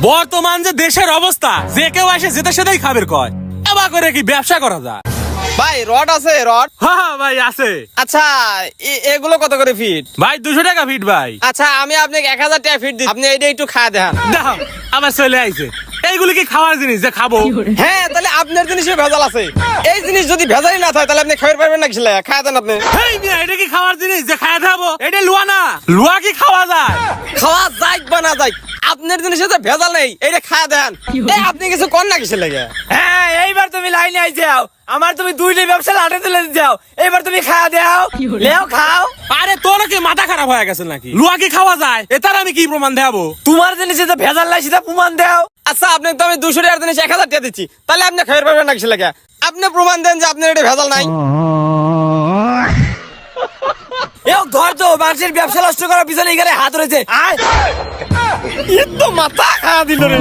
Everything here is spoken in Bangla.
বর্তমান যে দেশের অবস্থা, যে কেউ এসে যেতে সেটাই খাবের কয়, এবার করে কি ব্যবসা করা যায়? ভাই রড আছে রড? হ্যাঁ ভাই আছে। আচ্ছা এগুলো কত করে ফিট? ভাই 200 টাকা ফিট ভাই। আচ্ছা আমি আপনাকে 1000 টাকা ফিট দিই, আপনি এইটা একটু খাওয়া দেন। দেখো আবার চলে আইছে। এইগুলি কি খাওয়ার জিনিস যে খাবো? হ্যাঁ তাহলে আপনার জিনিসে ভেজাল আছে। এই জিনিস যদি ভেজালই না থাকে তাহলে আপনি খাইতে পারবেন না, কিসলে খাওয়া দেন আপনি। এই মিয়া, এটা কি খাওয়ার জিনিস যে খাওয়া খাবো? এটা লুয়া না, লুয়া কি খাওয়া যায়? খাওয়া যাই বা না যাই, আপনার জিনিসে তো ভেজাল নেই, এইটা খাওয়া দেন। এই আপনি কিছু কর না কিসে লেগে? হ্যাঁ এইবার তুমি লাইনে আই যাও, আমার তুমি দুইটা ব্যবসা লাটে তুলে যাও, এবার তুমি খাওয়া দাও, লেও খাও। আরে তোর কি মাথা খারাপ হয়ে গেছে নাকি? লুয়া কি খাওয়া যায়? এটার আমি কি প্রমাণ দেখাবো? তোমার জিনিসে তো ভেজাল নাই সেটা প্রমাণ দাও। আচ্ছা আপনি তো আমি 200 টাকার জিনিস 1000 টাকা দিচ্ছি, তাহলে আপনি খাইতে পারবেন না কিসে লেগে? আপনি প্রমাণ দেন যে আপনার এটা ভেজাল নাই। এও ধর তো, মানুষের ব্যবসা নষ্ট করার পিছনে এখানে হাত রয়েছে। আয় এ তো মাথা খাওয়া দিল রে।